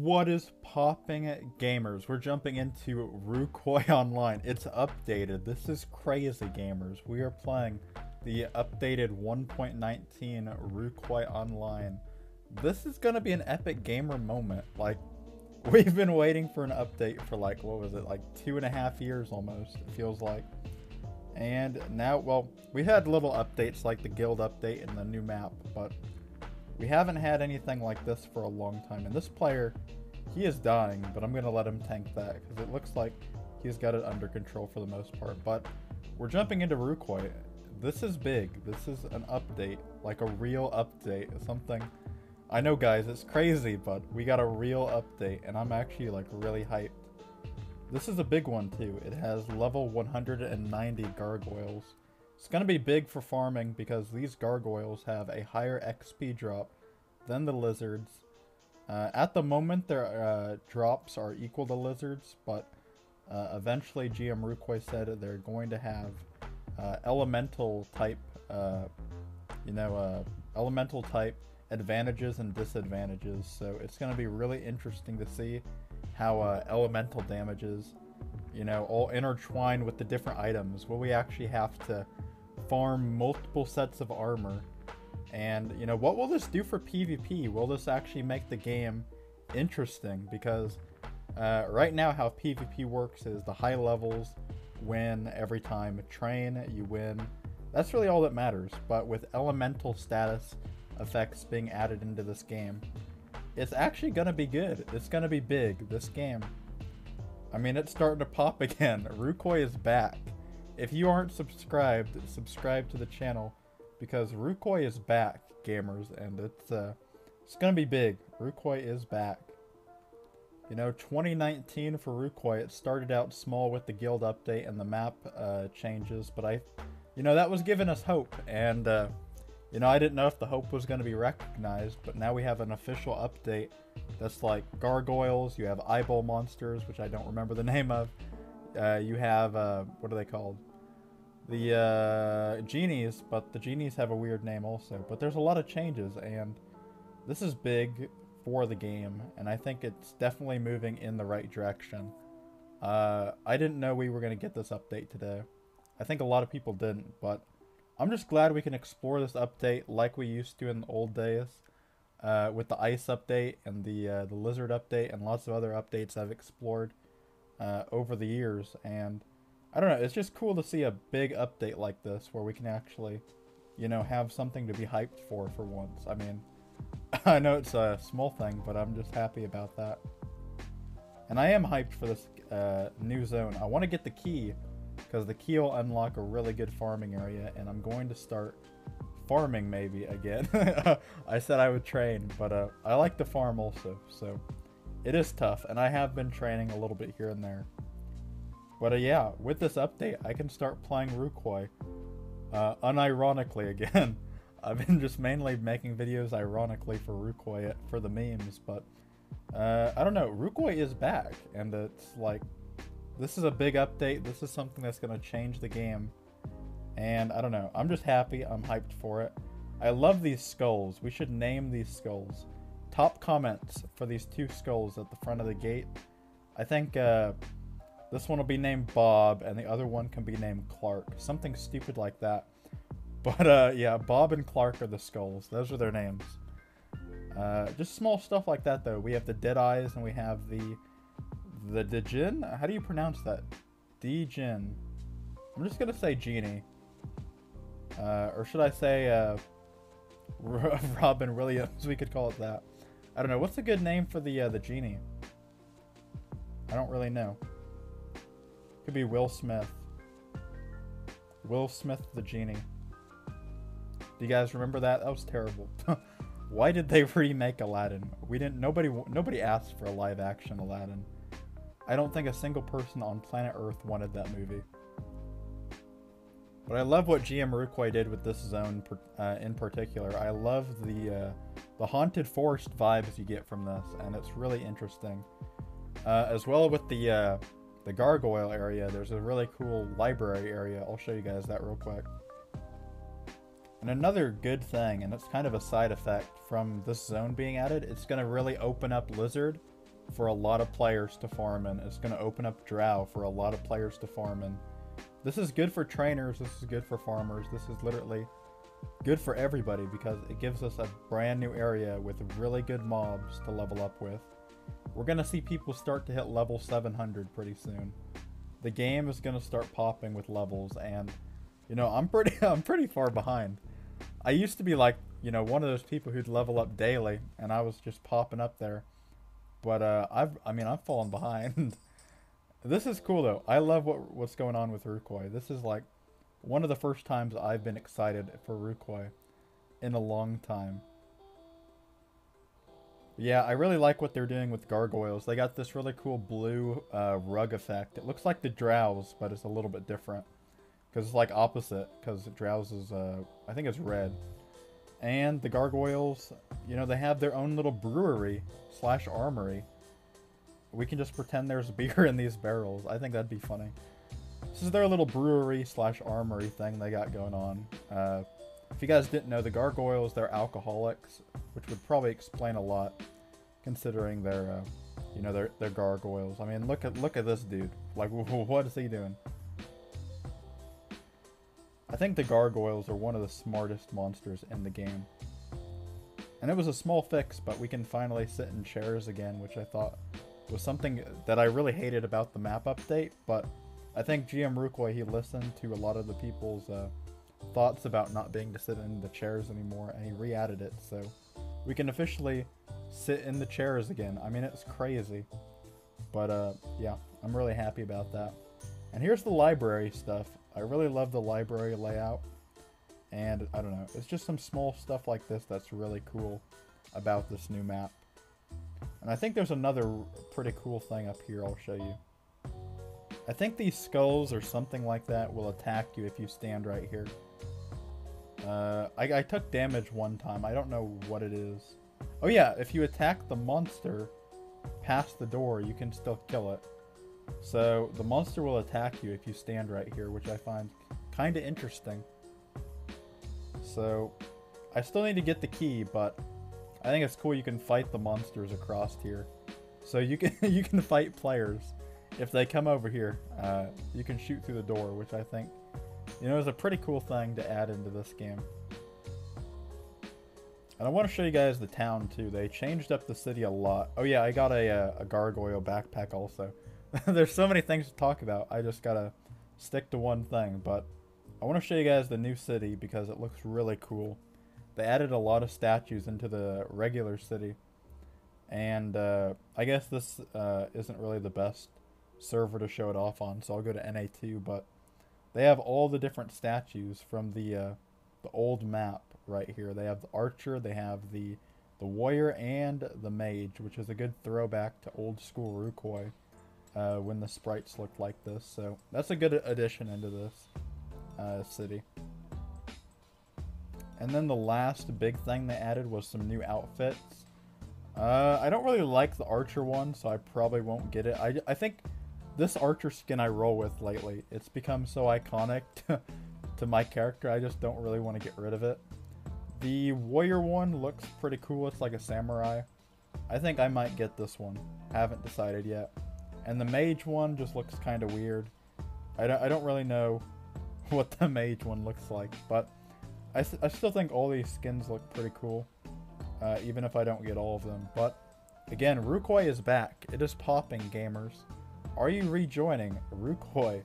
What is popping, gamers? We're jumping into Rucoy Online. It's updated. This is crazy, gamers. We are playing the updated 1.19 Rucoy Online. This is gonna be an epic gamer moment. Like, we've been waiting for an update for like, what was it, like 2.5 years almost, it feels like. And now, well, we had little updates like the guild update and the new map, but we haven't had anything like this for a long time. And this player, he is dying, but I'm going to let him tank that because it looks like he's got it under control for the most part. But we're jumping into Rucoy. This is big. This is an update, like a real update. Something, I know guys, it's crazy, but we got a real update and I'm actually like really hyped. This is a big one too. It has level 190 gargoyles. It's going to be big for farming because these gargoyles have a higher XP drop than the lizards. At the moment, their drops are equal to lizards, but eventually GM Rucoy said they're going to have elemental type, elemental type advantages and disadvantages. So it's going to be really interesting to see how elemental damages, all intertwine with the different items. Will we actually have to farm multiple sets of armor? And what will this do for PvP? Will this actually make the game interesting? Because right now how PvP works is the high levels win every time. Train, you win. That's really all that matters. But with elemental status effects being added into this game, it's actually gonna be good. It's gonna be big, this game. I mean, it's starting to pop again. Rucoy is back. If you aren't subscribed, subscribe to the channel because Rucoy is back, gamers, and it's gonna be big. Rucoy is back. 2019 for Rucoy, it started out small with the guild update and the map changes, but that was giving us hope, and I didn't know if the hope was going to be recognized, but now we have an official update that's like gargoyles, you have eyeball monsters, which I don't remember the name of. You have, what are they called? The genies, but the genies have a weird name also. But there's a lot of changes, and this is big for the game, and I think it's definitely moving in the right direction. I didn't know we were going to get this update today. I think a lot of people didn't, but I'm just glad we can explore this update like we used to in the old days, with the ice update and the lizard update and lots of other updates I've explored over the years. And I don't know, it's just cool to see a big update like this where we can actually, have something to be hyped for once. I mean, I know it's a small thing, but I'm just happy about that. And I am hyped for this new zone. I want to get the key, because the key will unlock a really good farming area, and I'm going to start farming maybe again. I said I would train, but I like to farm also, so it is tough, and I have been training a little bit here and there. But yeah, with this update, I can start playing Rucoy, unironically again. I've been just mainly making videos ironically for Rucoy, for the memes, but I don't know, Rucoy is back, and it's like, this is a big update. This is something that's going to change the game. And I don't know. I'm just happy. I'm hyped for it. I love these skulls. We should name these skulls. Top comments for these two skulls at the front of the gate. I think this one will be named Bob and the other one can be named Clark. Something stupid like that. But yeah, Bob and Clark are the skulls. Those are their names. Just small stuff like that though. We have the dead eyes and we have the Djinn? How do you pronounce that? Djinn. I'm just gonna say genie. Or should I say Robin Williams? We could call it that. I don't know. What's a good name for the genie? I don't really know. Could be Will Smith. Will Smith the genie. Do you guys remember that? That was terrible. Why did they remake Aladdin? We didn't. Nobody asked for a live action Aladdin. I don't think a single person on planet Earth wanted that movie. But I love what GM Rucoy did with this zone in particular. I love the haunted forest vibes you get from this, and it's really interesting. As well with the gargoyle area, there's a really cool library area. I'll show you guys that real quick. And another good thing, and it's kind of a side effect from this zone being added, it's going to really open up Lizard for a lot of players to farm in. It's going to open up Drow for a lot of players to farm in. This is good for trainers. This is good for farmers. This is literally good for everybody because it gives us a brand new area with really good mobs to level up with. We're going to see people start to hit level 700 pretty soon. The game is going to start popping with levels, and you know, I'm pretty far behind. I used to be like, you know, one of those people who'd level up daily, and I was just popping up there. But I've fallen behind. This is cool though. I love what's going on with Rucoy. This is like one of the first times I've been excited for Rucoy in a long time. Yeah, I really like what they're doing with gargoyles. They got this really cool blue rug effect. It looks like the Drows, but it's a little bit different. Because it's like opposite, because Drows is, I think it's red. And the gargoyles, you know, they have their own little brewery / armory. We can just pretend there's beer in these barrels. I think that'd be funny. This is their little brewery / armory thing they got going on. If you guys didn't know, the gargoyles, they're alcoholics, which would probably explain a lot, considering their, you know, their gargoyles. I mean, look at this dude. Like, what is he doing? I think the gargoyles are one of the smartest monsters in the game. And it was a small fix, but we can finally sit in chairs again, which I thought was something that I really hated about the map update, but I think GM Rucoy, he listened to a lot of the people's thoughts about not being to sit in the chairs anymore, and he re-added it, so we can officially sit in the chairs again. I mean, it's crazy, but yeah, I'm really happy about that. And here's the library stuff. I really love the library layout, and I don't know, it's just some small stuff like this that's really cool about this new map. And I think there's another pretty cool thing up here I'll show you. I think these skulls or something like that will attack you if you stand right here. I took damage one time, I don't know what it is. Oh yeah, if you attack the monster past the door, you can still kill it. So the monster will attack you if you stand right here, which I find kind of interesting. So I still need to get the key, but I think it's cool you can fight the monsters across here. So you can you can fight players if they come over here. You can shoot through the door, which I think, you know, is a pretty cool thing to add into this game. And I want to show you guys the town too. They changed up the city a lot. Oh yeah, I got a gargoyle backpack also. There's so many things to talk about. I just gotta stick to one thing, but I want to show you guys the new city because it looks really cool. They added a lot of statues into the regular city, and I guess this isn't really the best server to show it off on, so I'll go to NA2, but they have all the different statues from the old map right here. They have the archer, they have the warrior, and the mage, which is a good throwback to old school Rucoy. When the sprites looked like this, so that's a good addition into this city. And then the last big thing they added was some new outfits. I don't really like the archer one, so I probably won't get it. I think this archer skin I roll with lately, it's become so iconic to my character, I just don't really want to get rid of it. The warrior one looks pretty cool, it's like a samurai. I think I might get this one, haven't decided yet. And the mage one just looks kind of weird. I don't really know what the mage one looks like, but I still think all these skins look pretty cool, even if I don't get all of them. But again, Rucoy is back. It is popping, gamers. Are you rejoining Rucoy?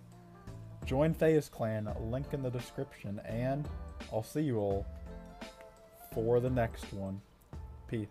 Join FaZe Clan, link in the description, and I'll see you all for the next one. Peace.